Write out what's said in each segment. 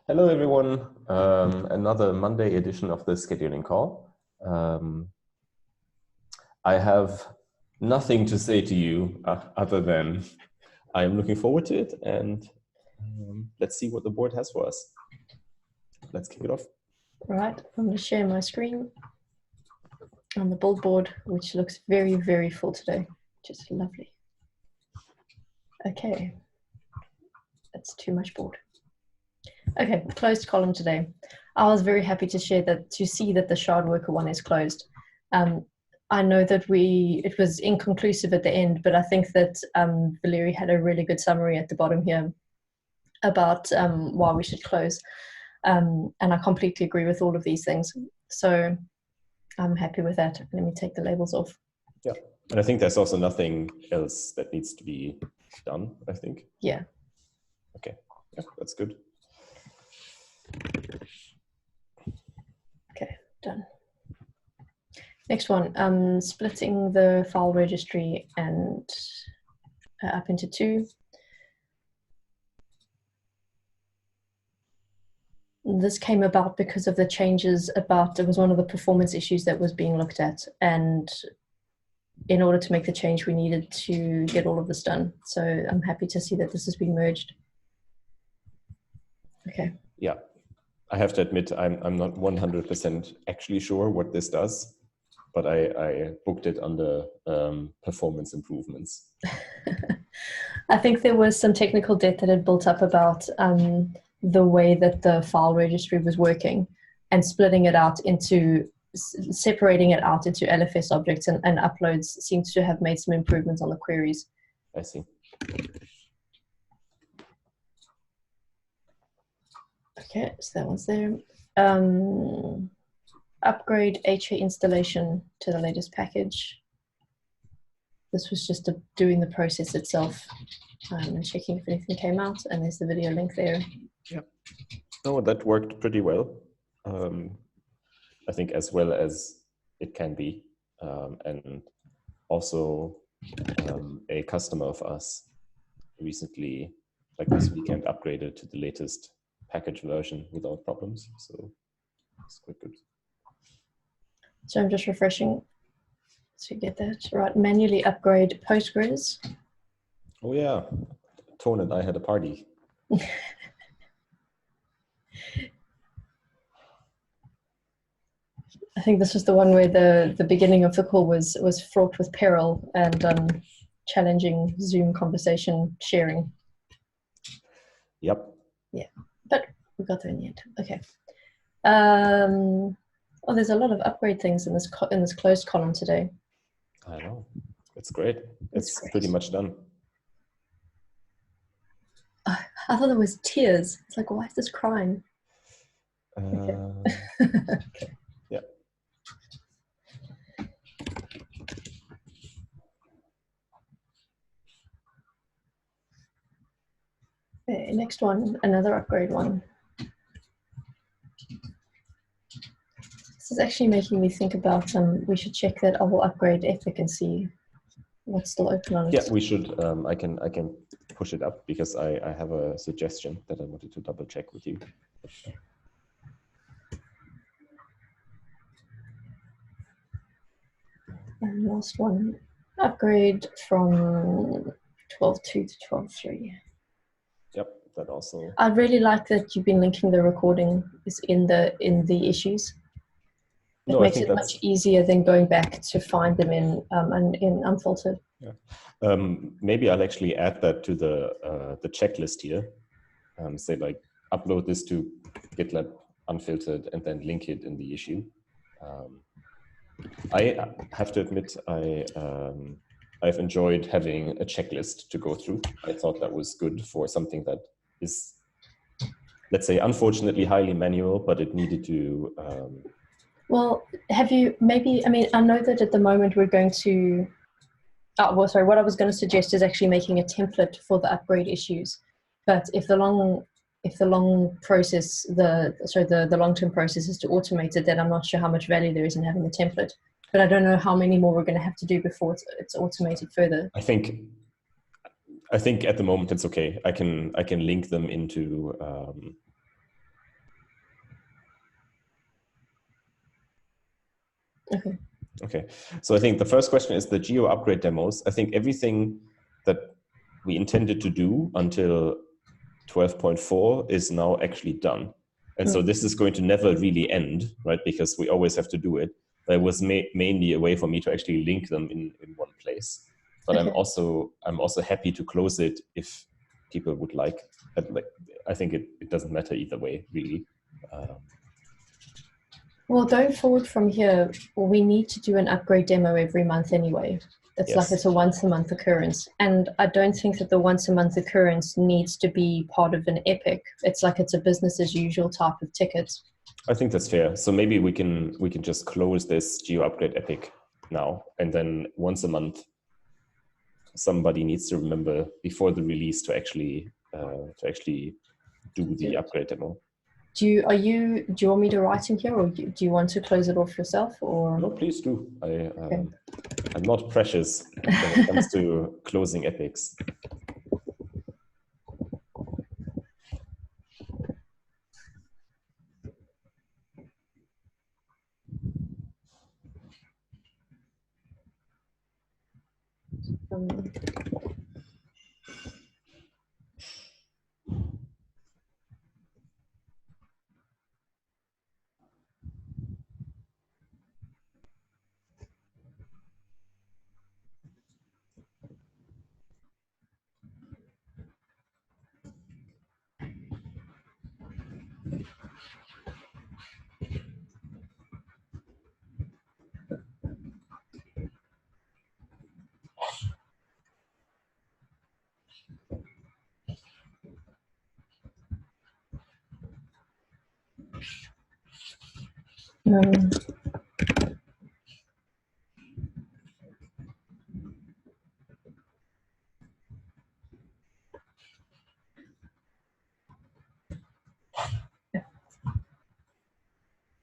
Hello, everyone. Another Monday edition of the scheduling call. I have nothing to say to you other than I am looking forward to it, and let's see what the board has for us. Let's kick it off. All right, I'm going to share my screen on the build board, which looks very, very full today. Just lovely. Okay, that's too much board. Okay, closed column today. I was very happy to see that the shard worker one is closed. I know that it was inconclusive at the end, but I think that Valeri had a really good summary at the bottom here about why we should close. And I completely agree with all of these things. So I'm happy with that. Let me take the labels off. Yeah, and I think there's also nothing else that needs to be done, I think. Yeah. Okay, yeah, that's good. Okay, done. Next one, splitting the file registry and up into two. This came about because of the changes it was one of the performance issues that was being looked at. And in order to make the change, we needed to get all of this done. So I'm happy to see that this has been merged. Okay. Yeah, I have to admit, I'm not 100% actually sure what this does, but I booked it under performance improvements. I think there was some technical debt that had built up about the way that the file registry was working, and separating it out into LFS objects and uploads seems to have made some improvements on the queries. I see. Okay, so that one's there. Upgrade HA installation to the latest package. This was just doing the process itself and checking if anything came out, and there's the video link there. Yep. No, that worked pretty well. I think as well as it can be. And also a customer of us recently, like this weekend, upgraded to the latest package version without problems. So it's quite good. So I'm just refreshing to get that right. Manually upgrade Postgres. Oh yeah, Tone and I had a party. I think this was the one where the beginning of the call was fraught with peril and challenging Zoom conversation sharing. Yep. Yeah, but we got there in the end. Okay. Oh, there's a lot of upgrade things in this closed column today. I know. It's great. It's pretty much done. I thought there was tears. It's like, why is this crying? Okay. Yeah. Okay, next one, another upgrade one. This is actually making me think about we should check that I will upgrade Epic and see what's still open on it. Yeah, we should. I can push it up because I have a suggestion that I wanted to double check with you. And last one, upgrade from 12.2 to 12.3. Yep, that also. I really like that you've been linking the recording is in the issues. It makes it much easier than going back to find them in unfiltered. Yeah. Maybe I'll actually add that to the checklist here. Say like upload this to GitLab unfiltered and then link it in the issue. I have to admit I've enjoyed having a checklist to go through. I thought that was good for something that is, let's say, unfortunately highly manual, but it needed to. Well, have you maybe? I mean, I know that at the moment we're going to. Oh, well, sorry. What I was going to suggest is actually making a template for the upgrade issues. But if the long-term process is to automate it, then I'm not sure how much value there is in having the template. But I don't know how many more we're going to have to do before it's automated further. I think at the moment it's okay. I can link them into Okay. Okay. So I think the first question is the Geo upgrade demos. I think everything that we intended to do until 12.4 is now actually done. And so this is going to never really end, right? Because we always have to do it. But it was mainly a way for me to actually link them in one place. But Okay. I'm also happy to close it if people would like. I think it doesn't matter either way, really. Well, going forward from here, we need to do an upgrade demo every month anyway. It's Yes. like it's a once-a-month occurrence. And I don't think that the once-a-month occurrence needs to be part of an epic. It's like it's a business as usual type of ticket. I think that's fair. So maybe we can just close this Geo upgrade epic now, and then once a month, somebody needs to remember before the release to actually do the upgrade demo. Do you want me to write in here, or do you want to close it off yourself? Or No, please do. Okay. I'm not precious when it comes to closing epics.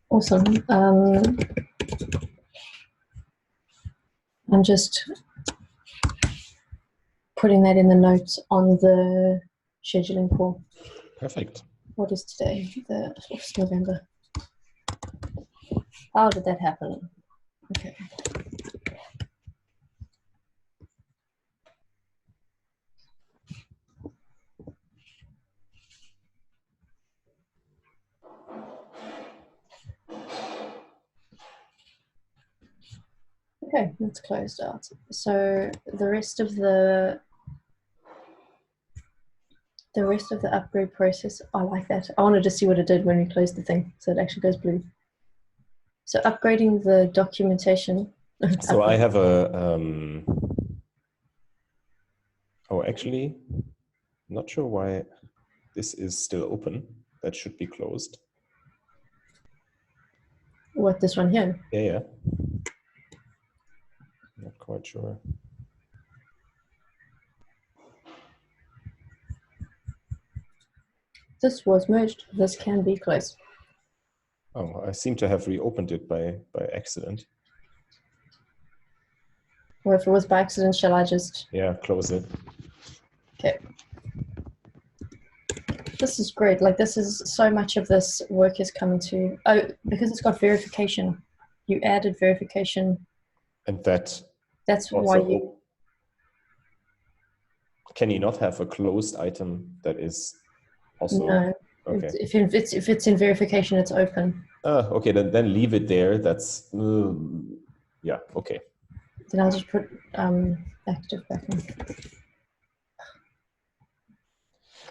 Awesome. I'm just putting that in the notes on the scheduling call. Perfect. What is today? The 4th of November. How did that happen? Okay. Okay, that's closed out. So the rest of the upgrade process, I like that. I wanted to see what it did when we closed the thing, so it actually goes blue. So upgrading the documentation. So I have a, oh, actually, not sure why this is still open. That should be closed. What, this one here? Yeah. Not quite sure. This was merged. This can be closed. Oh, I seem to have reopened it by accident. Or if it was by accident, shall I just... Yeah, close it. Okay. This is great. Like, this is so much of this work is coming to... Oh, because it's got verification. You added verification. And that's why you... Can you not have a closed item that is also... No. Okay. If it's in verification, it's open. Okay, then leave it there. That's... yeah, okay. Then I'll just put active back on.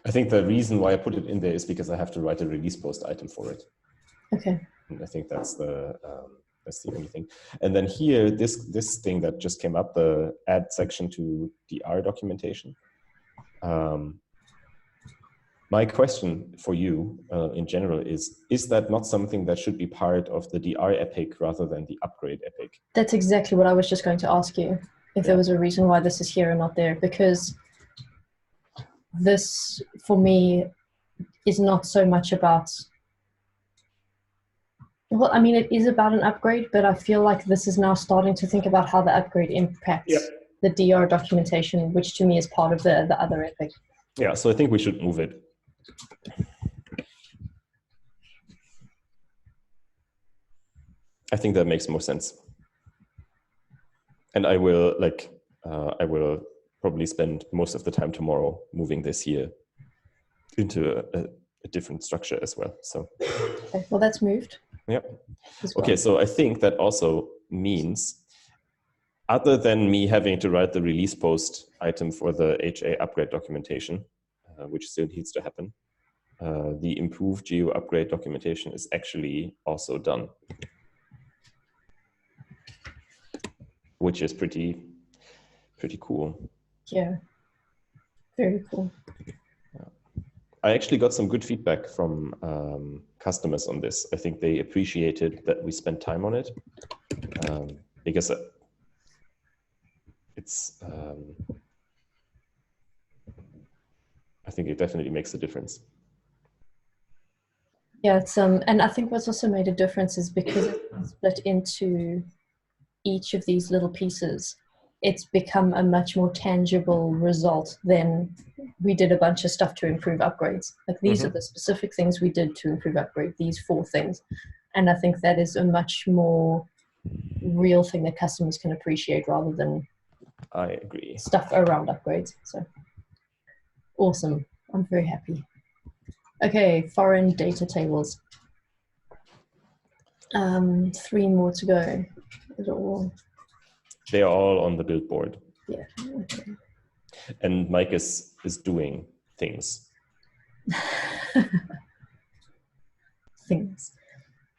I think the reason why I put it in there is because I have to write a release post item for it. Okay. And I think that's the only thing. And then here, this thing that just came up, the add section to DR documentation. My question for you in general is that not something that should be part of the DR epic rather than the upgrade epic? That's exactly what I was just going to ask you, if there was a reason why this is here and not there, because this, for me, is not so much about... Well, I mean, it is about an upgrade, but I feel like this is now starting to think about how the upgrade impacts the DR documentation, which to me is part of the other epic. Yeah, so I think we should move it. I think that makes more sense. And I will I will probably spend most of the time tomorrow moving this here into a different structure as well. So, okay, well, that's moved. yeah. As well. Okay, so I think that also means, other than me having to write the release post item for the HA upgrade documentation, which still needs to happen, the improved Geo upgrade documentation is actually also done, which is pretty cool. Yeah, very cool. I actually got some good feedback from customers on this. I think they appreciated that we spent time on it, because it's, I think it definitely makes a difference. Yeah, it's and I think what's also made a difference is because it's split into each of these little pieces, it's become a much more tangible result than we did a bunch of stuff to improve upgrades. Like these are the specific things we did to improve upgrade, these 4 things. And I think that is a much more real thing that customers can appreciate rather than I agree. stuff around upgrades. So awesome. I'm very happy. Okay, foreign data tables. 3 more to go. Is it all? They are all on the build board. Yeah. Okay. And Mike is doing things. Things.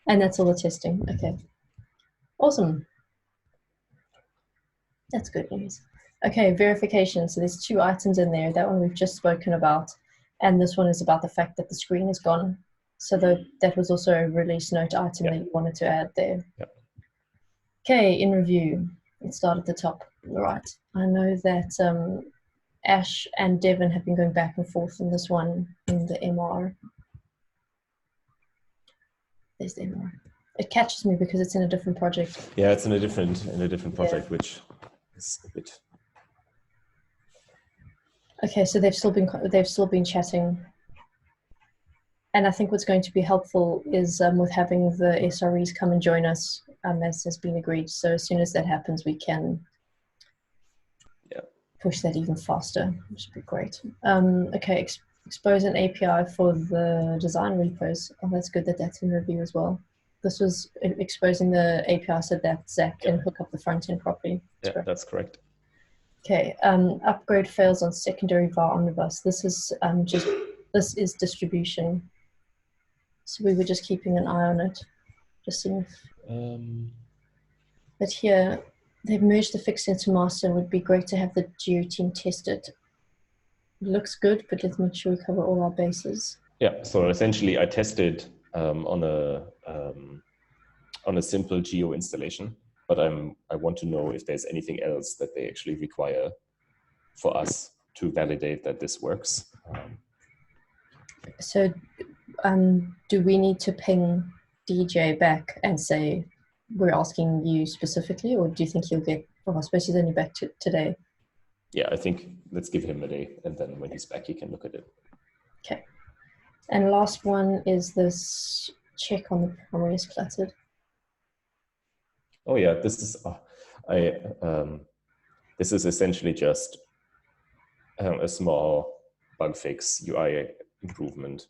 And that's all the testing. Okay. Awesome. That's good news. Okay, verification. So there's 2 items in there. That one we've just spoken about. And this one is about the fact that the screen is gone. So that was also a release note item that you wanted to add there. Yep. Okay, in review. Let's start at the top. All right. I know that Ash and Devin have been going back and forth in this one in the MR. There's the MR. It catches me because it's in a different project. Yeah, it's in a different project, which is a bit. Okay, so they've still been chatting, and I think what's going to be helpful is with having the SREs come and join us, as has been agreed. So as soon as that happens, we can push that even faster, which would be great. Okay, expose an API for the design repos. Oh, that's good that that's in review as well. This was exposing the API so that Zach can hook up the front end properly. That's correct. Okay, upgrade fails on secondary var omnibus. This is this is distribution. So we were just keeping an eye on it, just seeing if. But here, they've merged the fix into master. It would be great to have the Geo team test it. It looks good, but let's make sure we cover all our bases. Yeah. So essentially, I tested on a simple Geo installation, but I want to know if there's anything else that they actually require for us to validate that this works. So do we need to ping DJ back and say, we're asking you specifically, or do you think he'll get, oh, I suppose he's only back today. Yeah, I think let's give him a day, and then when he's back, he can look at it. Okay. And last one is this check on the primary is cluttered. Oh yeah, this is this is essentially just a small bug fix UI improvement,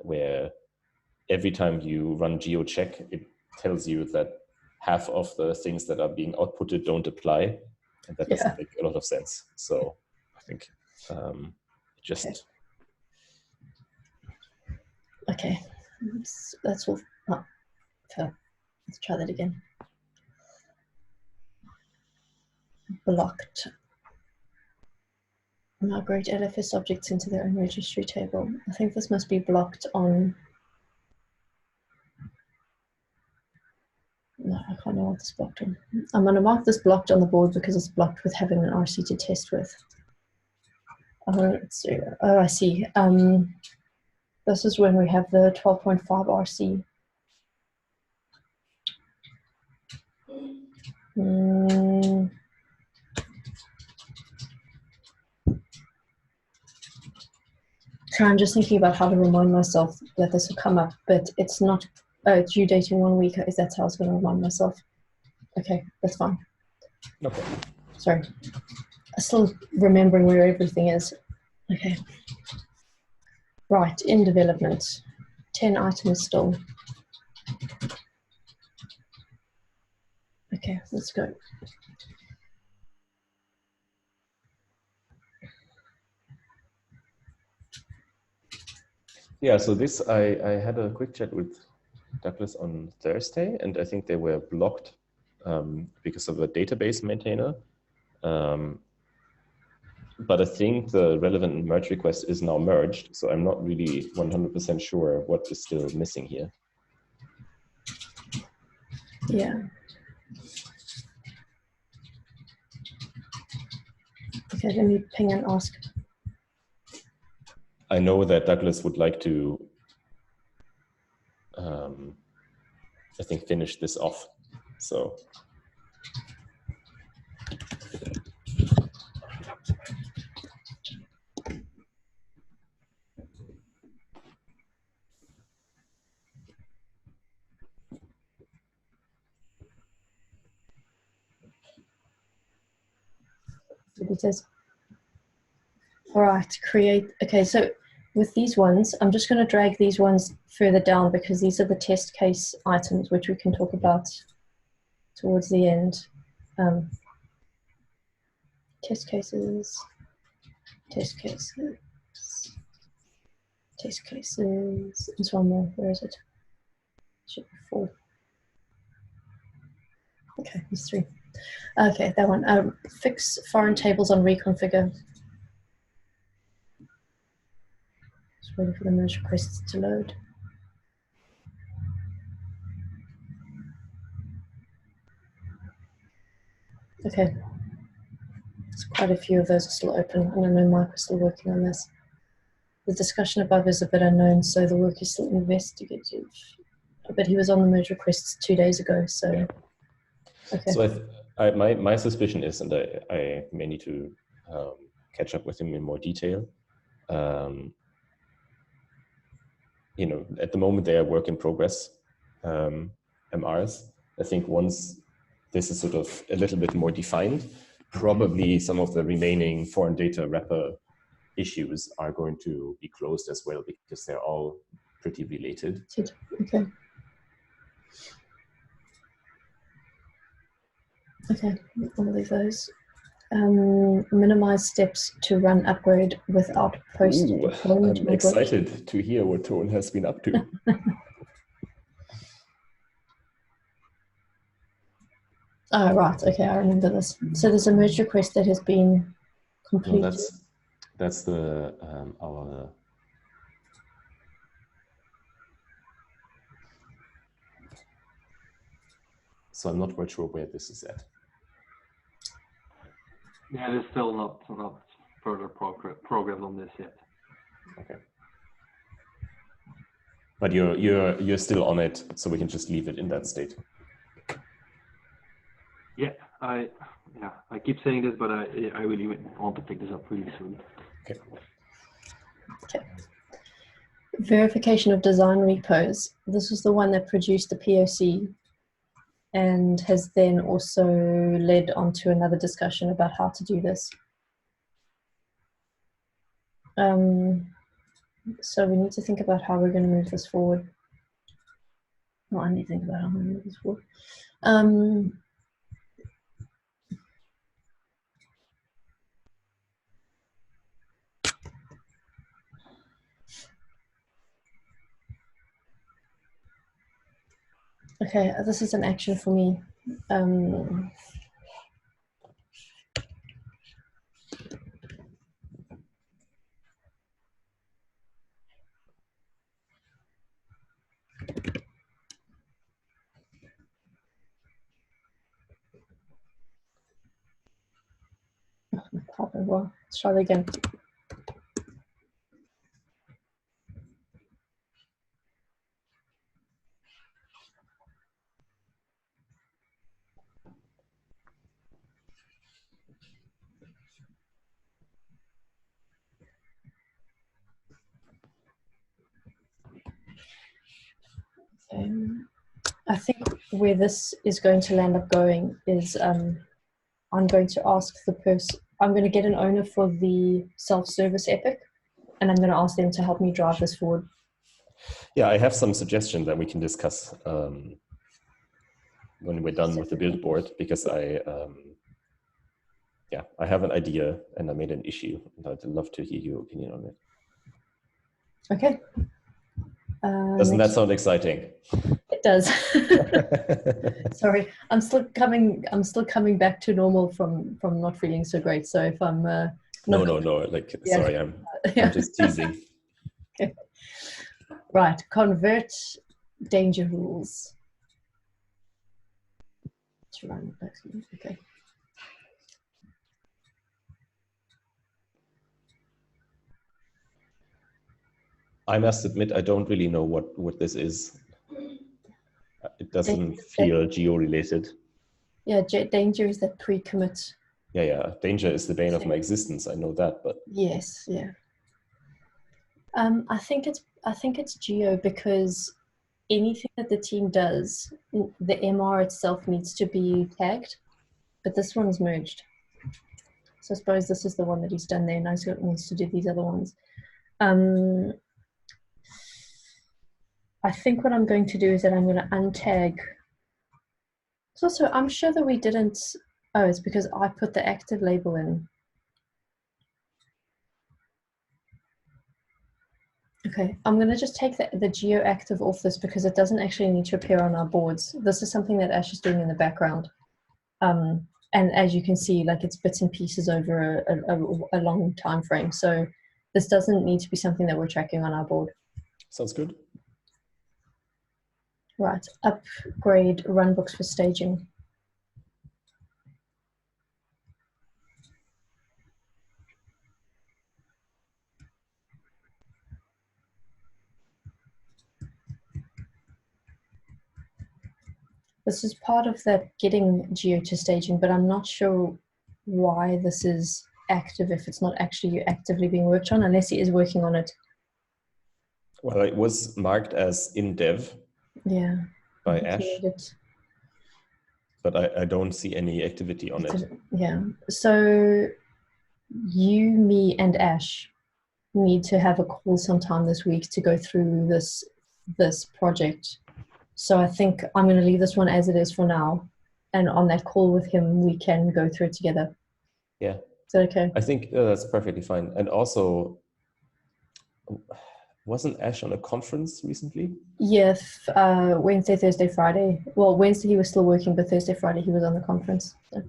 where every time you run geo check, it tells you that half of the things that are being outputted don't apply, and that doesn't make a lot of sense. So I think just okay. That's all. Oh, let's try that again. Blocked. Migrate LFS objects into their own registry table. I think this must be blocked on. No, I can't know what this blocked on. I'm going to mark this blocked on the board because it's blocked with having an RC to test with. Let's see. Oh, I see. This is when we have the 12.5 RC. So I'm just thinking about how to remind myself that this will come up, but it's not due date in 1 week. Is that how I was going to remind myself? Okay, that's fine. Okay. Sorry. I'm still remembering where everything is. Okay. Right, in development. 10 items still. Okay, let's go. Yeah, so this, I had a quick chat with Douglas on Thursday, and I think they were blocked because of a database maintainer. But I think the relevant merge request is now merged, so I'm not really 100% sure what is still missing here. Yeah. Okay, let me ping and ask. I know that Douglas would like to, I think, finish this off. So. It says, all right, create. Okay, so with these ones, I'm just going to drag these ones further down because these are the test case items, which we can talk about towards the end. Test cases, test cases, test cases. There's one more. Where is it? Should be 4. Okay, there's 3. Okay, that one. Fix foreign tables on reconfigure. Just waiting for the merge requests to load. Okay. There's quite a few of those are still open, and I know Mike is still working on this. The discussion above is a bit unknown, so the work is still investigative. But he was on the merge requests 2 days ago, so Yeah. Okay. So my suspicion is, and I may need to catch up with him in more detail. You know, at the moment they are work in progress MRs. I think once this is sort of a little bit more defined, probably some of the remaining foreign data wrapper issues are going to be closed as well because they're all pretty related. Okay. Okay, I'll leave those. Minimize steps to run upgrade without post-deployment. I'm excited to hear what Tone has been up to. Oh, right. Okay, I remember this. So there's a merge request that has been completed. No, that's the our. So I'm not quite sure where this is at. Yeah, there's still not further progress on this yet. Okay. But you're still on it, so we can just leave it in that state. Yeah, I keep saying this, but I really want to pick this up really soon. Okay. Okay. Verification of design repos. This was the one that produced the POC and has then also led on to another discussion about how to do this. So we need to think about how we're going to move this forward. Well, I need to think about how I'm going to move this forward. Okay, this is an action for me. Well, let's try that again. I think where this is going to land up going is I'm going to ask the person, I'm going to get an owner for the self-service Epic, and I'm going to ask them to help me drive this forward. Yeah, I have some suggestions that we can discuss when we're done with the build board, because I have an idea and I made an issue, and I'd love to hear your opinion on it. Okay. Doesn't that sound exciting? It does. Sorry, I'm still coming back to normal from not feeling so great. So if I'm no, like, yeah. Sorry, I'm just teasing. Okay. Right, convert danger rules to run. Okay. I must admit, I don't really know what this is. It doesn't feel geo-related. Yeah, danger is that pre-commit. Yeah. Danger is the bane of my existence. I know that, but yes, yeah. I think it's geo because anything that the team does, the MR itself needs to be tagged, but this one's merged. So I suppose this is the one that he's done there, and I wants to do these other ones. I think what I'm going to do is that I'm going to untag. So I'm sure that we didn't. Oh, it's because I put the active label in. Okay, I'm going to just take the geo active off this because it doesn't actually need to appear on our boards. This is something that Ash is doing in the background. And as you can see, like it's bits and pieces over a long time frame. So this doesn't need to be something that we're tracking on our board. Sounds good. Right, upgrade runbooks for staging. This is part of that getting geo to staging, but I'm not sure why this is active if it's not actually actively being worked on, unless he is working on it. Well, it was marked as in dev by Ash, but I don't see any activity on it. Yeah, so you, me, and Ash need to have a call sometime this week to go through this project. So I think I'm going to leave this one as it is for now, and on that call with him, we can go through it together. Yeah. Is that okay? I think that's perfectly fine. And also, wasn't Ash on a conference recently? Yes, Wednesday, Thursday, Friday. Well, Wednesday he was still working, but Thursday, Friday he was on the conference. So.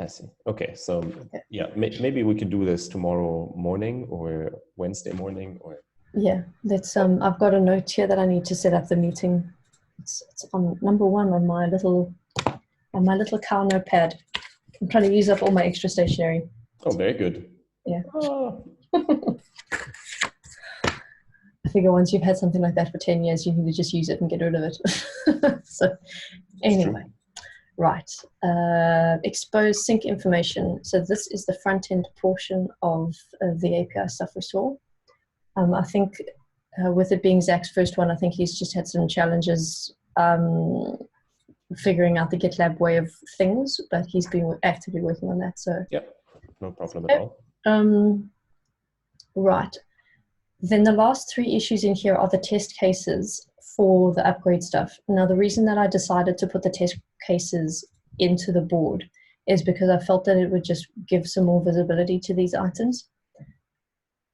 I see. Okay, so yeah, maybe we could do this tomorrow morning or Wednesday morning, or yeah. That's I've got a note here that I need to set up the meeting. It's on number 1 on my little cow notepad. I'm trying to use up all my extra stationery. Oh, very good. Yeah. Oh. I figure once you've had something like that for 10 years, you need to just use it and get rid of it. So anyway, right. Expose sync information. So this is the front end portion of the API stuff we saw. I think with it being Zach's first one, I think he's just had some challenges figuring out the GitLab way of things, but he's been actively working on that. So yeah, no problem at all. Right. Then the last 3 issues in here are the test cases for the upgrade stuff. Now, the reason that I decided to put the test cases into the board is because I felt that it would just give some more visibility to these items.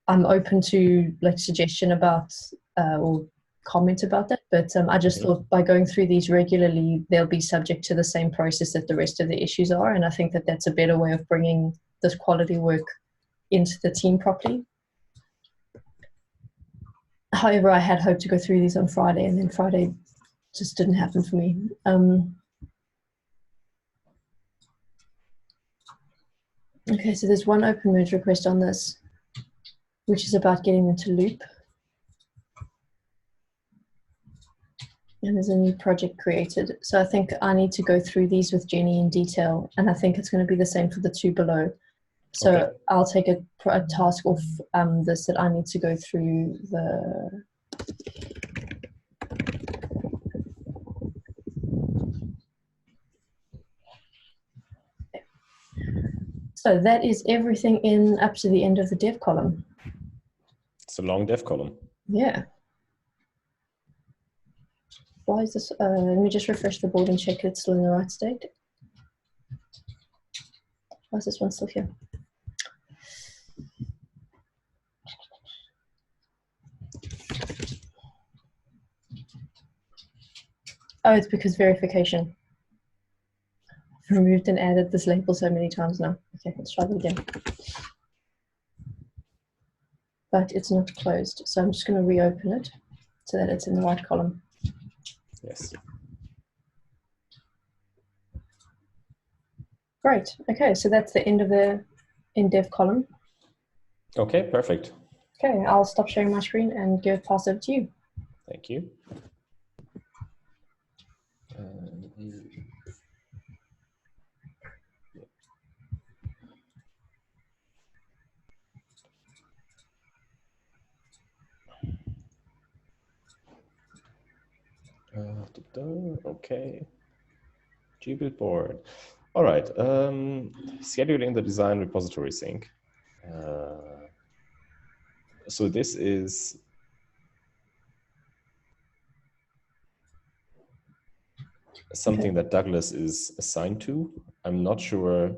I'm open to like suggestion about or comment about that, but I just thought by going through these regularly, they'll be subject to the same process that the rest of the issues are. And I think that that's a better way of bringing this quality work into the team properly. However, I had hoped to go through these on Friday, and then Friday just didn't happen for me. Okay, so there's one open merge request on this, which is about getting them to loop. And there's a new project created. So I think I need to go through these with Jenny in detail, and I think it's going to be the same for the 2 below. So okay. I'll take a task off this that I need to go through the So that is everything in up to the end of the dev column. It's a long dev column. Yeah. Why is this? Let me just refresh the board and check it's still in the right state. Why is this one still here? Oh, it's because verification. I've removed and added this label so many times now. Okay, let's try that again. But it's not closed, so I'm just going to reopen it so that it's in the right column. Yes. Great. Okay, so that's the end of the in-dev column. Okay, perfect. Okay, I'll stop sharing my screen and pass it to you. Thank you. Okay. Geo board. All right. Scheduling the design repository sync. So this is something that Douglas is assigned to. I'm not sure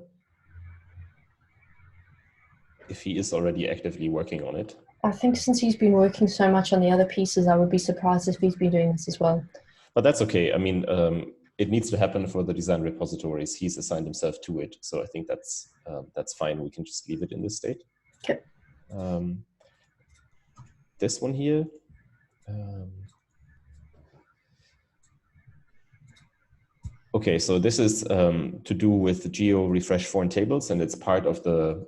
if he is already actively working on it. I think since he's been working so much on the other pieces, I would be surprised if he's been doing this as well. But that's okay. I mean, it needs to happen for the design repositories. He's assigned himself to it. So I think that's fine. We can just leave it in this state. Okay. This one here. Okay, so this is to do with geo refresh foreign tables, and it's part of the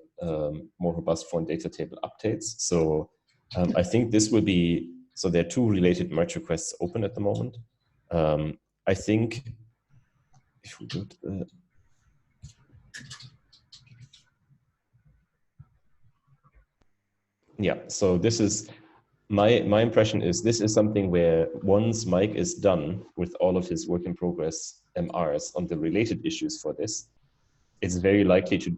more robust foreign data table updates. So I think this will be, so there are two related merge requests open at the moment. I think if we go to the, yeah, so this is, my impression is this is something where once Mike is done with all of his work in progress MRs on the related issues for this, it's very likely to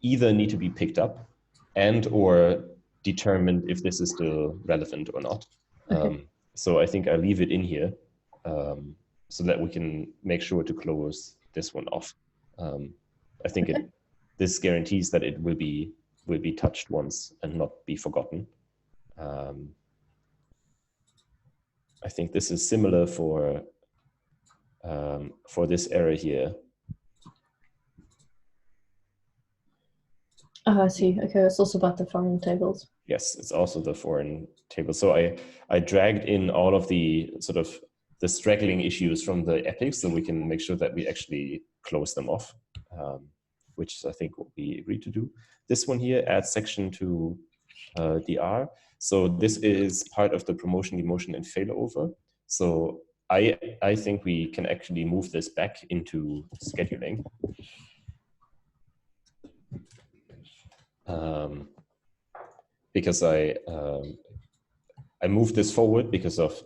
either need to be picked up and or determined if this is still relevant or not. Okay. So I think I leave it in here so that we can make sure to close this one off. I think this guarantees that it will be touched once and not be forgotten. I think this is similar for this error here. Oh, I see. Okay, it's also about the foreign tables. Yes, it's also the foreign table. So I dragged in all of the sort of the straggling issues from the epics so we can make sure that we actually close them off, which I think will be agreed to do. This one here adds section to DR. So this is part of the promotion, demotion, and failover. So I think we can actually move this back into scheduling. Because I moved this forward because of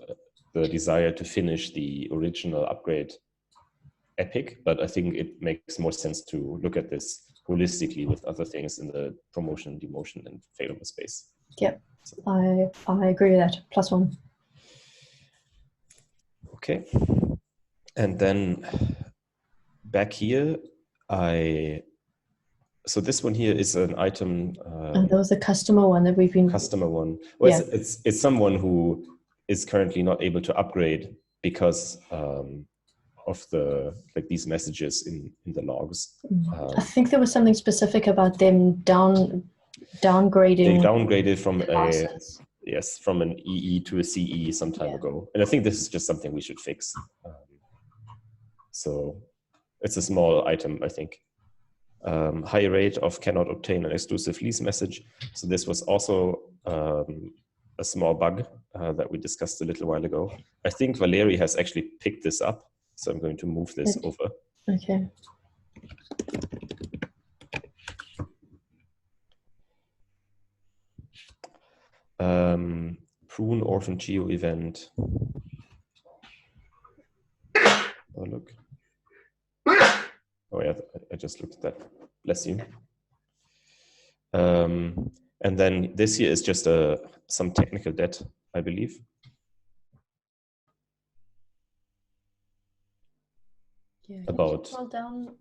the desire to finish the original upgrade epic, but I think it makes more sense to look at this holistically with other things in the promotion, demotion, and failover space. Yep, so. I agree with that. +1. Okay, and then back here, so this one here is an item. And there was a customer one that we've been. Customer one. Well, yeah. It's someone who is currently not able to upgrade because of these messages in the logs. I think there was something specific about them downgrading. They downgraded from from an EE to a CE some time ago, and I think this is just something we should fix. So it's a small item, I think. High rate of cannot obtain an exclusive lease message. So this was also a small bug that we discussed a little while ago. I think Valerie has actually picked this up. So I'm going to move this over. Okay. Prune orphan geo event. Oh, look. Oh yeah, I just looked at that. Bless you. And then this here is just some technical debt, I believe. Yeah, About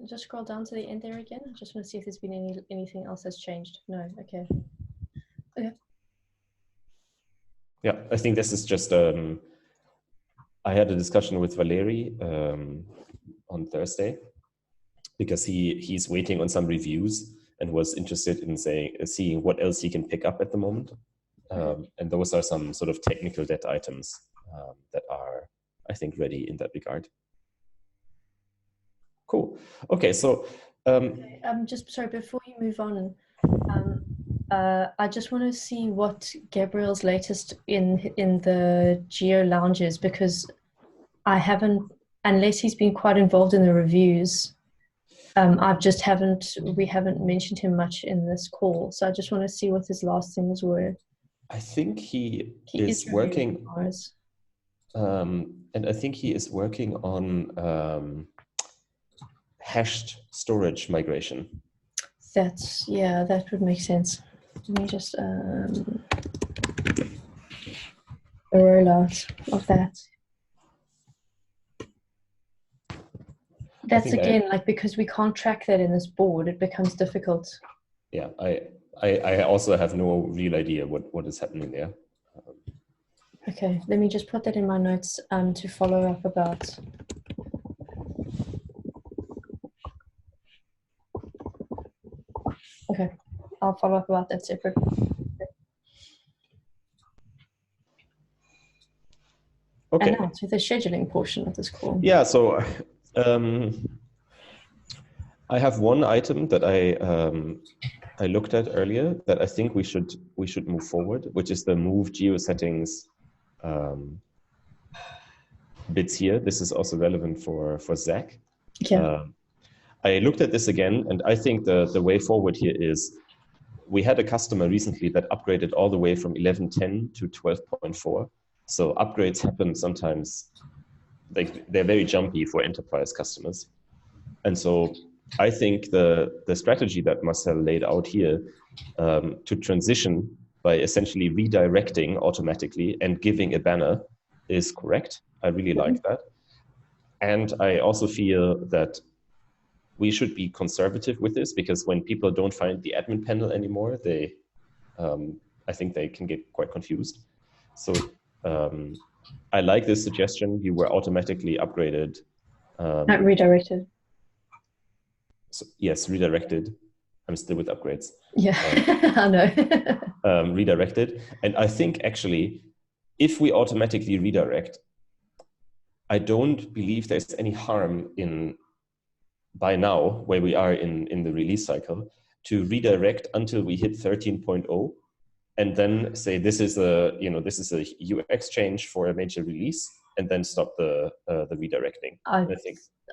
just scroll down to the end there again. I just want to see if there's been anything else that's changed. No, okay. Okay. Yeah, I think this is just I had a discussion with Valeri on Thursday because he's waiting on some reviews and was interested in seeing what else he can pick up at the moment. And those are some sort of technical debt items that are, I think, ready in that regard. Cool. Okay, so just sorry, before you move on, I just want to see what Gabriel's latest in the Geo lounge is, because I haven't, unless he's been quite involved in the reviews. We haven't mentioned him much in this call, so I just want to see what his last things were. I think he is working, and I think he is working on hashed storage migration. That would make sense. Let me just a rollout of that. That's again, like, because we can't track that in this board, it becomes difficult. Yeah, I also have no real idea what is happening there. Okay, let me just put that in my notes to follow up about. Okay, I'll follow up about that separate. Okay. And now to the scheduling portion of this call. Yeah, so I have one item that I looked at earlier that I think we should move forward, which is the move geo settings bits here. This is also relevant for Zach. Yeah. I looked at this again, and I think the way forward here is we had a customer recently that upgraded all the way from 11.10 to 12.4. So upgrades happen sometimes, they're very jumpy for enterprise customers. And so I think the strategy that Marcel laid out here to transition by essentially redirecting automatically and giving a banner is correct. I really like that. And I also feel that we should be conservative with this, because when people don't find the admin panel anymore, I think they can get quite confused. So I like this suggestion. You were automatically upgraded. Not redirected. So, yes, redirected. I'm still with upgrades. Yeah, I know. Redirected. And I think actually, if we automatically redirect, I don't believe there's any harm in, by now, where we are in the release cycle, to redirect until we hit 13.0, and then say this is a UX change for a major release, and then stop the redirecting.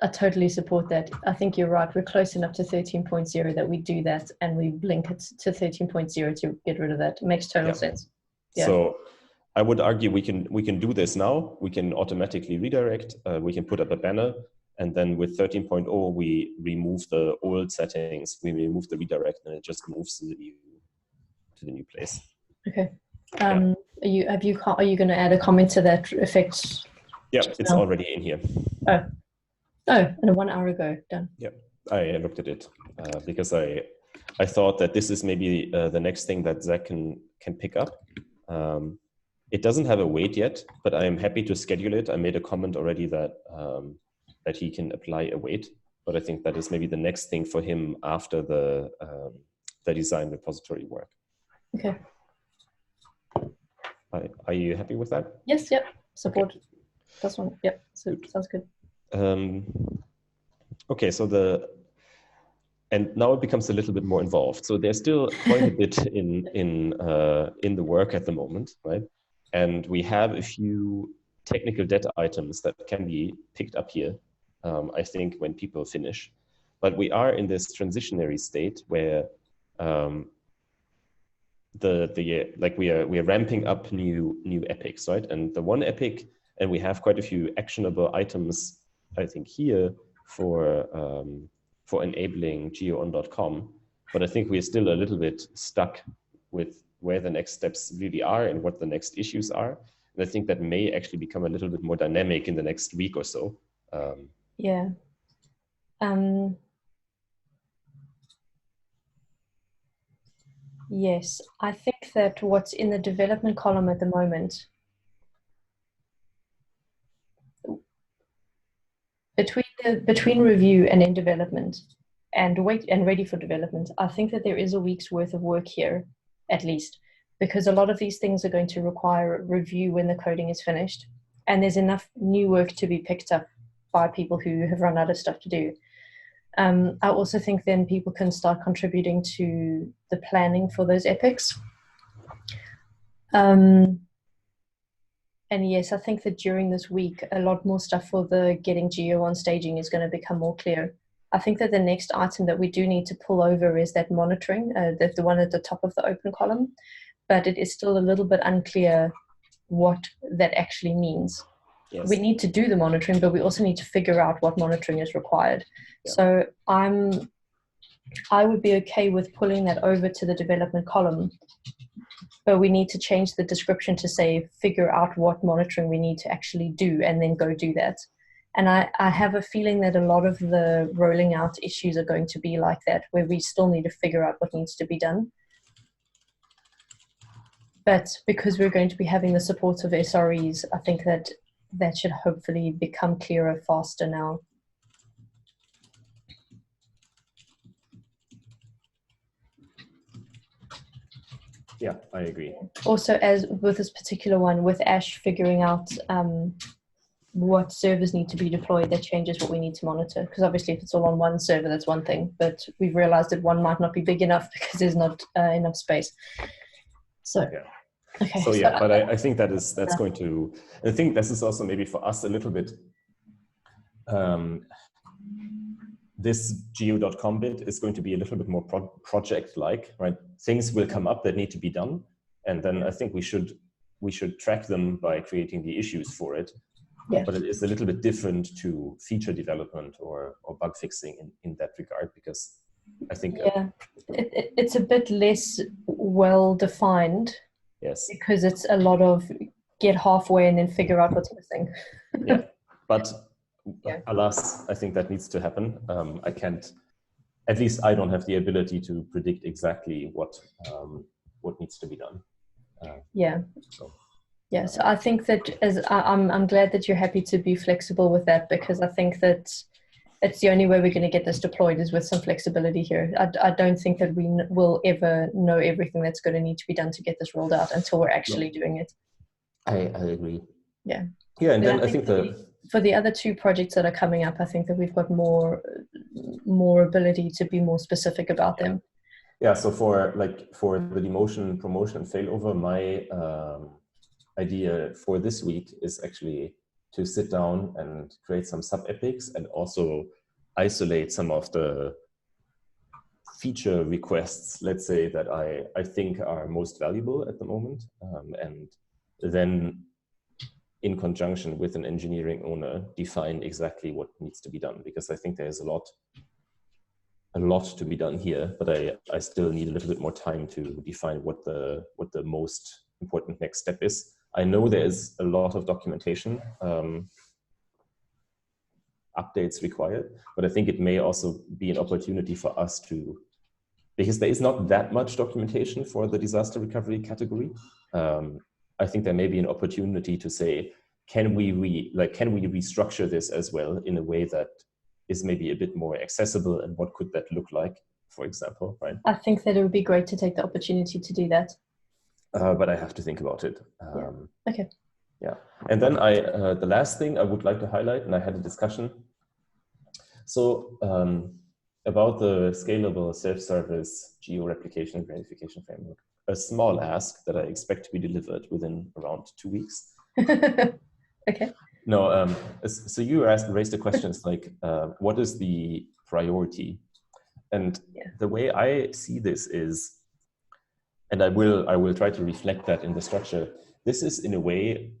I totally support that. I think you're right. We're close enough to 13.0 that we do that, and we blink it to 13.0 to get rid of that. It makes total sense. Yeah. So I would argue we can do this now. We can automatically redirect. We can put up a banner, and then with 13.0 we remove the old settings. We remove the redirect, and it just moves to the new place. Okay. Are you going to add a comment to that effect? Yeah, it's already in here. And 1 hour ago, done. Yeah, I looked at it because I thought that this is maybe the next thing that Zach can pick up. It doesn't have a weight yet, but I am happy to schedule it. I made a comment already that he can apply a weight, but I think that is maybe the next thing for him after the design repository work. Okay. Are you happy with that? Yes. Yep. Support. Okay. That's one. Yep. So sounds good. Okay. So and now it becomes a little bit more involved. So there's still quite a bit in the work at the moment, right? And we have a few technical data items that can be picked up here, I think, when people finish. But we are in this transitionary state where we are ramping up new epics, right? And the one epic, and we have quite a few actionable items, I think, here for for enabling geoon.com, but I think we're still a little bit stuck with where the next steps really are and what the next issues are. And I think that may actually become a little bit more dynamic in the next week or so. Yeah. Yes, I think that what's in the development column at the moment, between review and in development and ready for development, I think that there is a week's worth of work here, at least, because a lot of these things are going to require review when the coding is finished, and there's enough new work to be picked up by people who have run out of stuff to do. I also think then people can start contributing to the planning for those epics. And yes, I think that during this week, a lot more stuff for the getting Geo on staging is going to become more clear. I think that the next item that we do need to pull over is that monitoring, the one at the top of the open column, but it is still a little bit unclear what that actually means. Yes. We need to do the monitoring, but we also need to figure out what monitoring is required. Yeah. So I would be okay with pulling that over to the development column, but we need to change the description to say, figure out what monitoring we need to actually do and then go do that. And I have a feeling that a lot of the rolling out issues are going to be like that, where we still need to figure out what needs to be done. But because we're going to be having the support of SREs, I think that that should hopefully become clearer faster now. Yeah, I agree. Also, as with this particular one, with Ash figuring out what servers need to be deployed, that changes what we need to monitor. Because obviously if it's all on one server, that's one thing, but we've realized that one might not be big enough because there's not enough space. So, yeah. Okay. So yeah, but I think that's going to, I think this is also maybe for us a little bit, this geo.com bit is going to be a little bit more project-like, right? Things will come up that need to be done. And then I think we should track them by creating the issues for it. Yeah. But it is a little bit different to feature development or bug fixing in that regard, because I think it's a bit less well defined. Yes, because it's a lot of get halfway and then figure out what's missing. Yeah, but alas, I think that needs to happen. I can't, at least I don't have the ability to predict exactly what needs to be done. So I think that I'm glad that you're happy to be flexible with that, because I think that it's the only way we're going to get this deployed is with some flexibility here. I don't think that we will ever know everything that's going to need to be done to get this rolled out until we're actually doing it. I agree. Yeah. Yeah, and then I think for the other two projects that are coming up, I think that we've got more ability to be more specific about them. Yeah, so for the demotion, promotion, and failover, my idea for this week is actually to sit down and create some sub-epics and also isolate some of the feature requests, let's say, that I think are most valuable at the moment. And then in conjunction with an engineering owner, define exactly what needs to be done, because I think there's a lot to be done here, but I still need a little bit more time to define what the most important next step is. I know there is a lot of documentation updates required, but I think it may also be an opportunity for us to, because there is not that much documentation for the disaster recovery category. I think there may be an opportunity to say, can we restructure this as well in a way that is maybe a bit more accessible, and what could that look like, for example, right? I think that it would be great to take the opportunity to do that. But I have to think about it. Okay. Yeah, and then the last thing I would like to highlight, and I had a discussion. So about the scalable self-service geo-replication and verification framework, a small ask that I expect to be delivered within around 2 weeks. Okay. No, so you raised the questions like, what is the priority? And the way I see this is, and I will try to reflect that in the structure. This is in a way,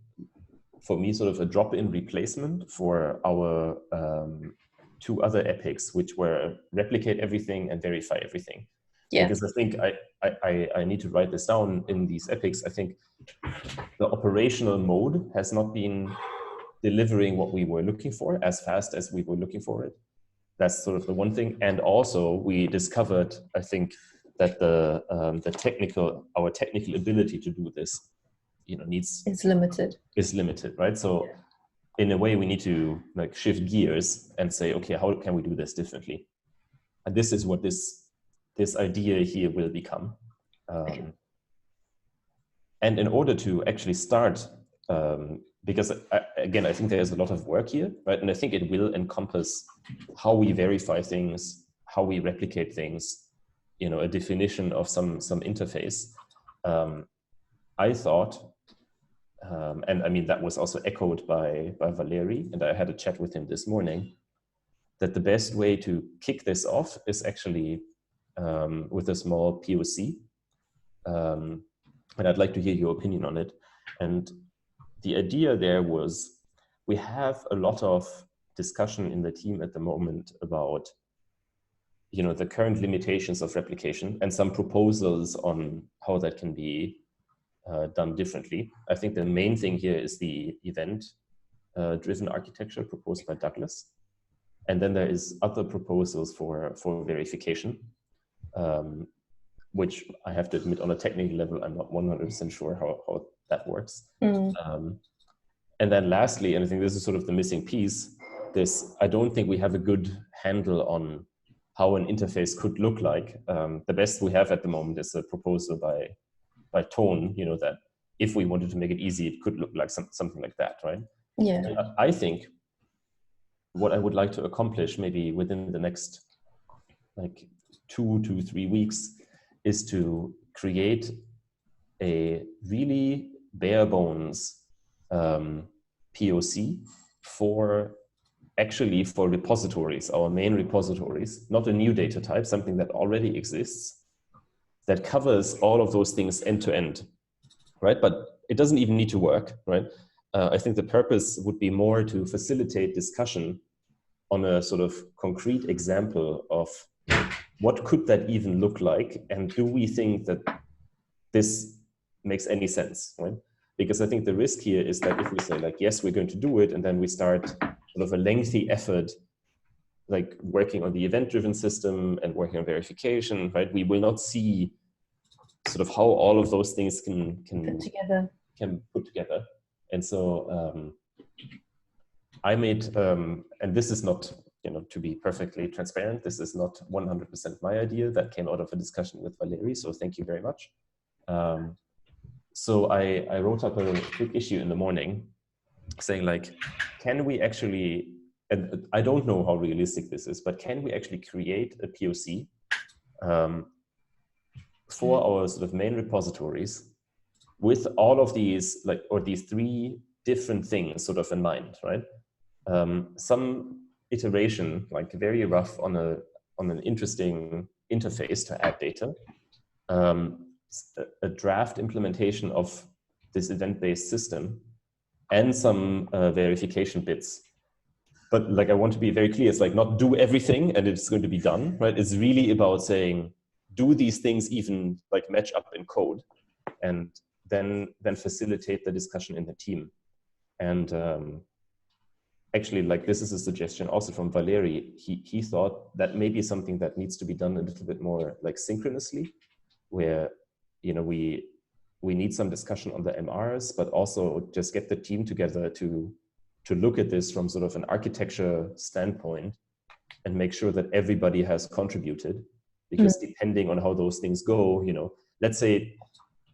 for me, sort of a drop-in replacement for our 2 other epics, which were replicate everything and verify everything. Yeah. Because I think I need to write this down in these epics. I think the operational mode has not been delivering what we were looking for as fast as we were looking for it. That's sort of the one thing. And also we discovered, I think, that our technical ability to do this, It's limited. Is limited, right? So in a way, we need to like shift gears and say, okay, how can we do this differently? And this is what this idea here will become. And in order to actually start, because again, I think there's a lot of work here, right? And I think it will encompass how we verify things, how we replicate things, a definition of some interface. I thought, and I mean, that was also echoed by Valeri, and I had a chat with him this morning, that the best way to kick this off is actually with a small POC. And I'd like to hear your opinion on it. And the idea there was, we have a lot of discussion in the team at the moment about, the current limitations of replication and some proposals on how that can be done differently. I think the main thing here is the event-driven architecture proposed by Douglas. And then there is other proposals for verification, which I have to admit, on a technical level, I'm not 100% sure how that works. And then lastly, and I think this is sort of the missing piece, I don't think we have a good handle on how an interface could look like. The best we have at the moment is a proposal by Tone, that if we wanted to make it easy, it could look like something like that, right? Yeah. And I think what I would like to accomplish maybe within the next like 2 to 3 weeks is to create a really bare bones POC for repositories, our main repositories, not a new data type, something that already exists, that covers all of those things end to end, right? But it doesn't even need to work, right? I think the purpose would be more to facilitate discussion on a sort of concrete example of what could that even look like, and do we think that this makes any sense, right? Because I think the risk here is that if we say like, yes, we're going to do it, and then we start sort of a lengthy effort, like working on the event-driven system and working on verification, right? We will not see sort of how all of those things can put together. And so I made, and this is not, to be perfectly transparent, this is not 100% my idea. That came out of a discussion with Valeri, so thank you very much. So I wrote up a quick issue in the morning saying like, can we actually, and I don't know how realistic this is, but can we actually create a POC for our sort of main repositories with all of these, like, or these 3 different things sort of in mind, right? Some iteration, like very rough on an interesting interface to add data, a draft implementation of this event-based system, and some verification bits. But like, I want to be very clear, it's like not do everything and it's going to be done, right? It's really about saying, do these things even like match up in code, and then facilitate the discussion in the team. And actually, like, this is a suggestion also from Valeri. He thought that may be something that needs to be done a little bit more like synchronously, where we need some discussion on the MRs, but also just get the team together to look at this from sort of an architecture standpoint and make sure that everybody has contributed. Because depending on how those things go, let's say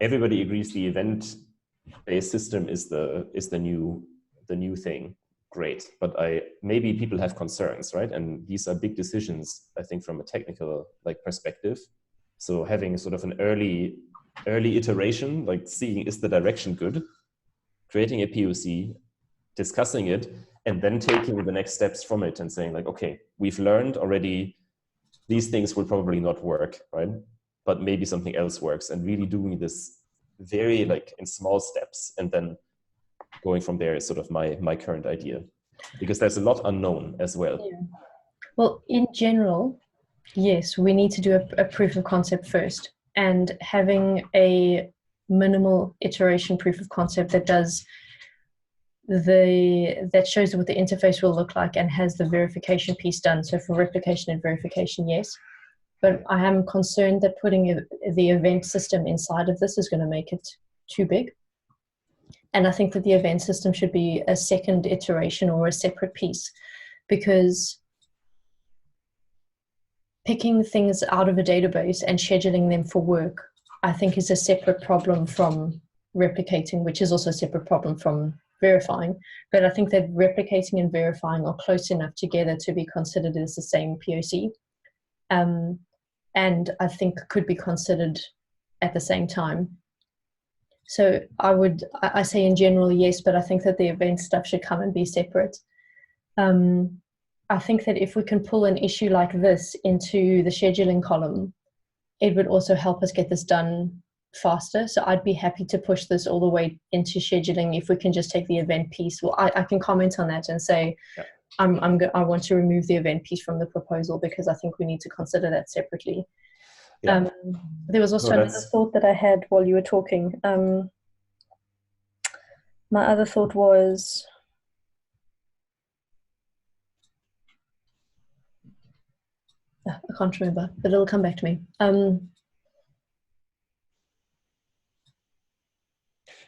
everybody agrees the event-based system is the new thing. Great, but maybe people have concerns, right? And these are big decisions, I think, from a technical perspective. So having sort of an early iteration, like seeing is the direction good, creating a POC, discussing it, and then taking the next steps from it and saying like, okay, we've learned already these things will probably not work, right? But maybe something else works, and really doing this very in small steps, and then going from there is sort of my current idea, because there's a lot unknown as well. Yeah. Well, in general, yes, we need to do a proof of concept first, and having a minimal iteration proof of concept that shows what the interface will look like and has the verification piece done. So for replication and verification, yes. But I am concerned that putting the event system inside of this is going to make it too big. And I think that the event system should be a second iteration or a separate piece, because picking things out of a database and scheduling them for work, I think, is a separate problem from replicating, which is also a separate problem from verifying. But I think that replicating and verifying are close enough together to be considered as the same POC. And I think could be considered at the same time. So I say in general, yes, but I think that the event stuff should come and be separate. I think that if we can pull an issue like this into the scheduling column, it would also help us get this done faster. So I'd be happy to push this all the way into scheduling if we can just take the event piece. Well, I can comment on that and say, yeah. I want to remove the event piece from the proposal because I think we need to consider that separately. Yeah. There was also another thought that I had while you were talking. My other thought was, I can't remember, but it'll come back to me.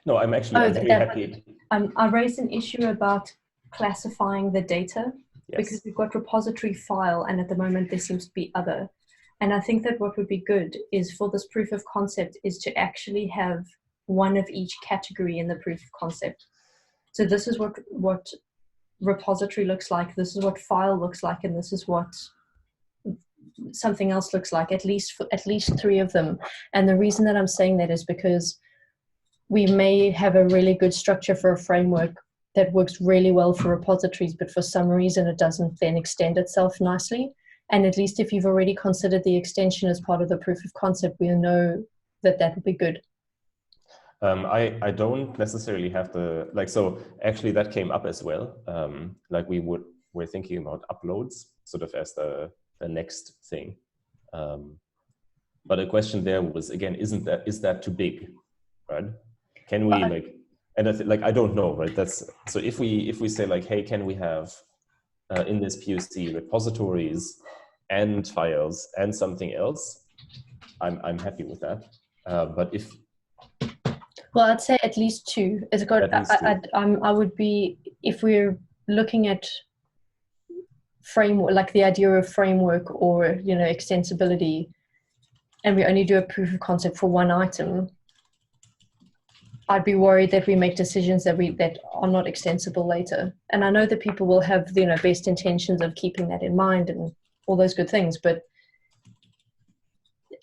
No, I'm actually very happy. I raised an issue about classifying the data, yes, because we've got repository file, and at the moment there seems to be other. And I think that what would be good is for this proof of concept is to actually have one of each category in the proof of concept. So this is what repository looks like, this is what file looks like, and this is what something else looks like, at least three of them. And the reason that I'm saying that is because we may have a really good structure for a framework that works really well for repositories, but for some reason it doesn't then extend itself nicely. And at least if you've already considered the extension as part of the proof of concept, we'll know that that would be good. I don't necessarily have the, so actually that came up as well. We're thinking about uploads sort of as the next thing. But a question there was, again, is that too big, right? Can we and I don't know, right? So if we say hey, can we have in this POC repositories and files and something else, I'm happy with that. But well, I'd say at least two. It's got. I would be, if we're looking at framework, like the idea of framework or extensibility, and we only do a proof of concept for one item, I'd be worried that we make decisions that are not extensible later. And I know that people will have best intentions of keeping that in mind and all those good things, but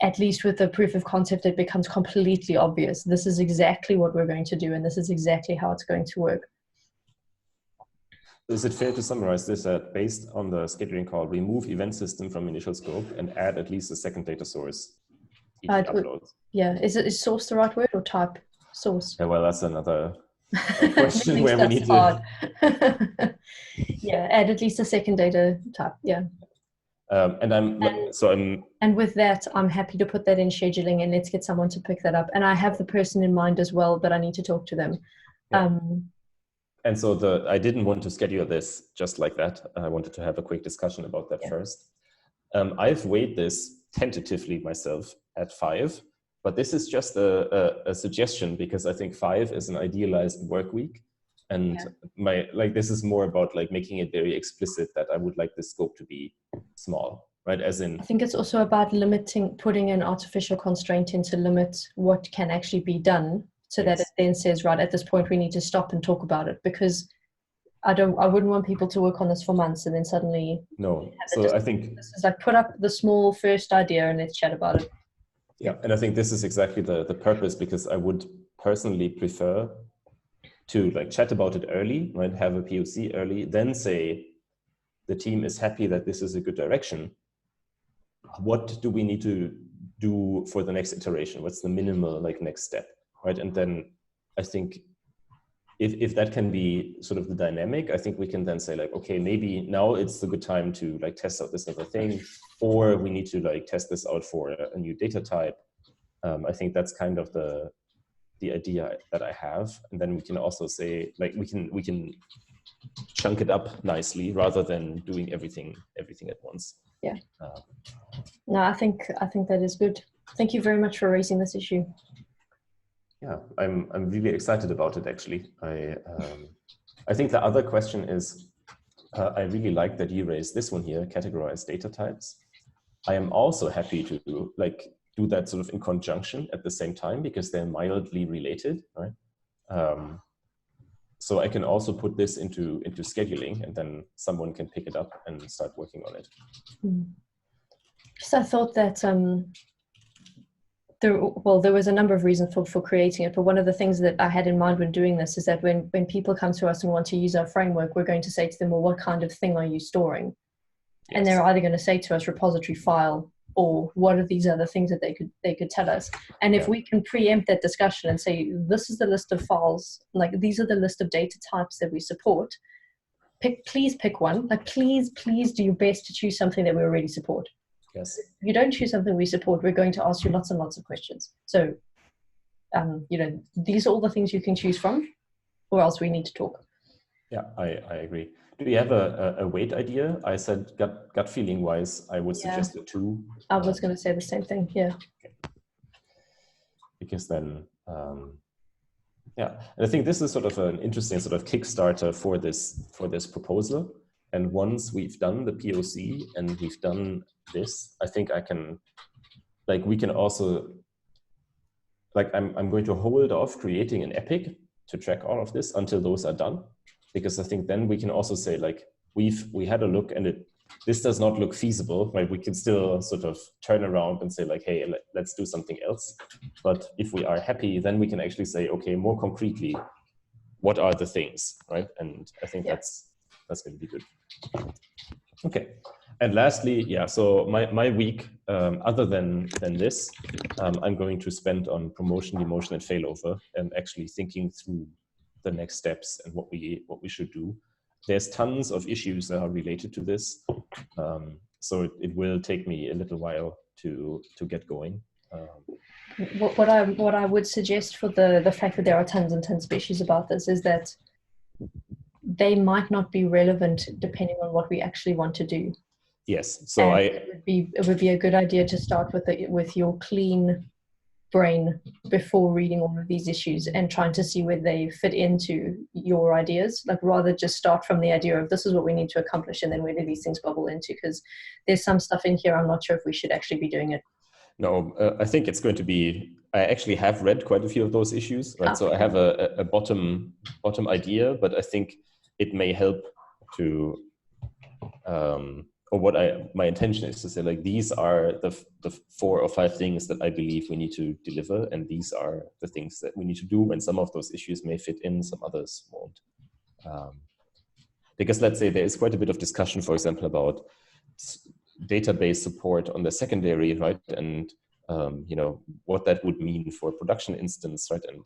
at least with the proof of concept, it becomes completely obvious. This is exactly what we're going to do, and this is exactly how it's going to work. Is it fair to summarize this based on the scheduling call, remove event system from initial scope and add at least a second data source each upload? Yeah, is source the right word or type? Source. Yeah, well, that's another question where we need to. Yeah, add at least a second data type. Yeah. And with that, I'm happy to put that in scheduling, and let's get someone to pick that up. And I have the person in mind as well, but I need to talk to them. Yeah. And so I didn't want to schedule this just like that. I wanted to have a quick discussion about that first. I've weighed this tentatively myself at 5. But this is just a suggestion, because I think 5 is an idealized work week. And this is more about making it very explicit that I would like the scope to be small, right? As in, I think it's also about putting an artificial constraint in to limit what can actually be done, so that it then says, right, at this point we need to stop and talk about it, because I wouldn't want people to work on this for months and then suddenly. No, so I think this is put up the small first idea and let's chat about it. Yeah, and I think this is exactly the purpose, because I would personally prefer to chat about it early, right? Have a POC early, then say the team is happy that this is a good direction. What do we need to do for the next iteration? What's the minimal next step, right? And then I think if that can be sort of the dynamic, I think we can then say like, okay, maybe now it's a good time to like test out this other thing, or we need to like test this out for a new data type. I think that's kind of the idea that I have. And then we can also say like, we can chunk it up nicely rather than doing everything at once. Yeah. No, I think that is good. Thank you very much for raising this issue. Yeah, I'm really excited about it actually. I think the other question is, I really like that you raised this one here, categorize data types. I am also happy to like do that sort of in conjunction at the same time because they're mildly related, right? So I can also put this into scheduling, and then someone can pick it up and start working on it. So I thought that there was a number of reasons for creating it, but one of the things that I had in mind when doing this is that when people come to us and want to use our framework, we're going to say to them, well, what kind of thing are you storing? Yes. And they're either going to say to us repository file, or what are these other things that they could tell us. And if we can preempt that discussion and say, this is the list of files, like these are the list of data types that we support, please pick one. Like please do your best to choose something that we already support. Yes. If you don't choose something we support, we're going to ask you lots and lots of questions. So, these are all the things you can choose from, or else we need to talk. Yeah, I agree. Do you have a weight idea? I said gut feeling wise, I would suggest a 2. I was going to say the same thing. Yeah. Okay. Because then, yeah, and I think this is sort of an interesting sort of Kickstarter for this proposal. And once we've done the POC and we've done this, I think I can, like, we can also, like, I'm going to hold off creating an epic to track all of this until those are done, because I think then we can also say like, we had a look and this does not look feasible, right? We can still sort of turn around and say like, hey, let's do something else. But if we are happy, then we can actually say, okay, more concretely, what are the things, right? And I think that's going to be good. Okay, and lastly, yeah, so my week, other than this, I'm going to spend on promotion, demotion, and failover, and actually thinking through the next steps and what we should do. There's tons of issues that are related to this, so it will take me a little while to get going. What I would suggest for the fact that there are tons and tons of issues about this is that they might not be relevant depending on what we actually want to do. Yes, so it would be a good idea to start with your clean brain before reading all of these issues and trying to see where they fit into your ideas, like rather just start from the idea of this is what we need to accomplish and then where do these things bubble into, because there's some stuff in here I'm not sure if we should actually be doing it. No, I think it's going to be, I actually have read quite a few of those issues, right? So I have a bottom idea, but I think it may help to, or what my intention is to say, like, these are the 4 or 5 things that I believe we need to deliver, and these are the things that we need to do, and some of those issues may fit in, some others won't. Because let's say there is quite a bit of discussion, for example, about database support on the secondary, right? And what that would mean for a production instance, right? And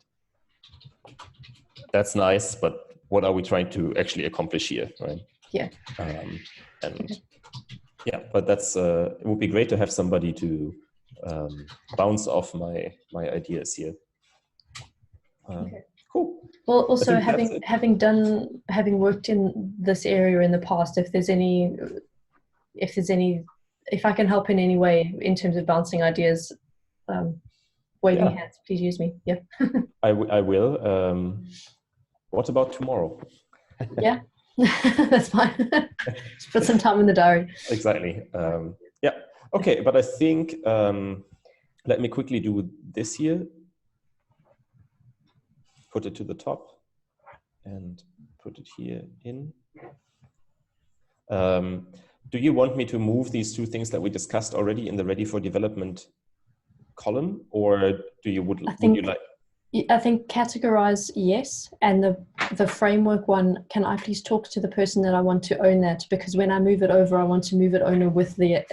that's nice, but what are we trying to actually accomplish here, right? Yeah. Yeah, but that's it would be great to have somebody to bounce off my ideas here. Okay. Cool. Well, also having worked in this area in the past, if I can help in any way in terms of bouncing ideas, waving hands, please use me. Yeah. I will. What about tomorrow? Yeah, that's fine. Just put some time in the diary. Exactly. Yeah. Okay, but I think let me quickly do this here. Put it to the top and put it here in. Do you want me to move these 2 things that we discussed already in the ready for development column, or do you would you like? I think categorize, yes, and the framework one, can I please talk to the person that I want to own that, because when I move it over, I want to move it over with the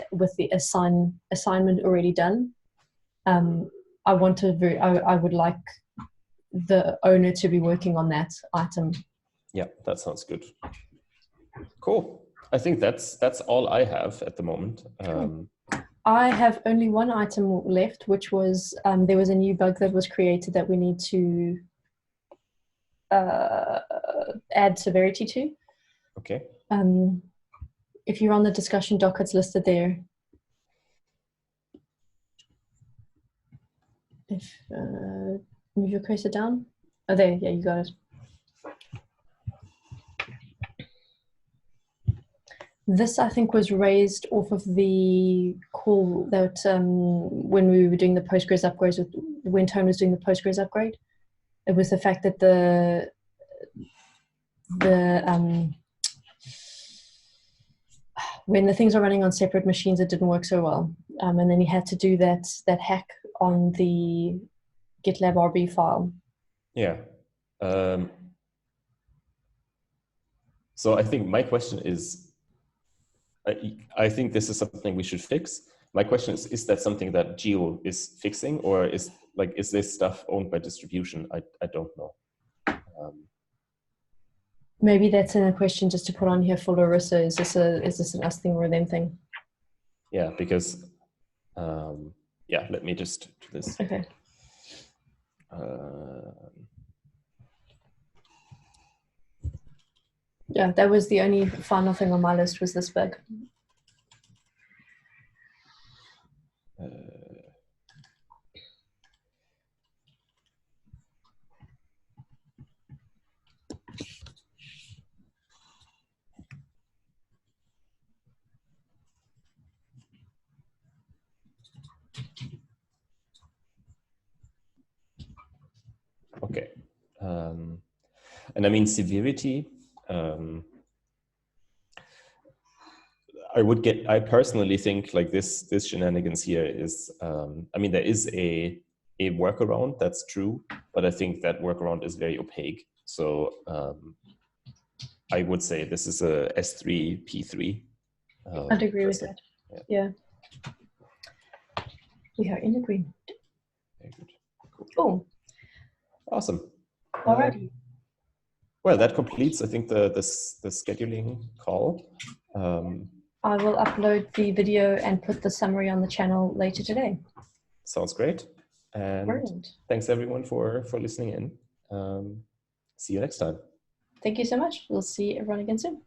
assignment already done. I would like the owner to be working on that item. Yeah, that sounds good. Cool. I think that's all I have at the moment. I have only one item left, which was there was a new bug that was created that we need to add severity to. Okay. If you're on the discussion doc, it's listed there. If move your cursor down. Oh, there. Yeah, you got it. This, I think, was raised off of the call that when we were doing the Postgres upgrades, when Tone was doing the Postgres upgrade. It was the fact that when the things are running on separate machines, it didn't work so well. And then he had to do that hack on the GitLab RB file. Yeah. So I think my question is, I think this is something we should fix. My question is that something that Geo is fixing, or is this stuff owned by distribution? I don't know. Maybe that's a question just to put on here for Larissa. Is this an us thing or a them thing? Yeah, because yeah, let me just do this. Okay. Yeah, that was the only final thing on my list, was this bug. Okay. And I mean, severity, I personally think like this shenanigans here is, I mean, there is a workaround, that's true, but I think that workaround is very opaque. So I would say this is a S3 P3. I'd agree with that. Yeah. We are in agreement. Very good. Cool. Awesome. Alrighty. Well, that completes, I think, the scheduling call. I will upload the video and put the summary on the channel later today. Sounds great. And Brilliant. thanks everyone for listening in. See you next time. Thank you so much. We'll see everyone again soon.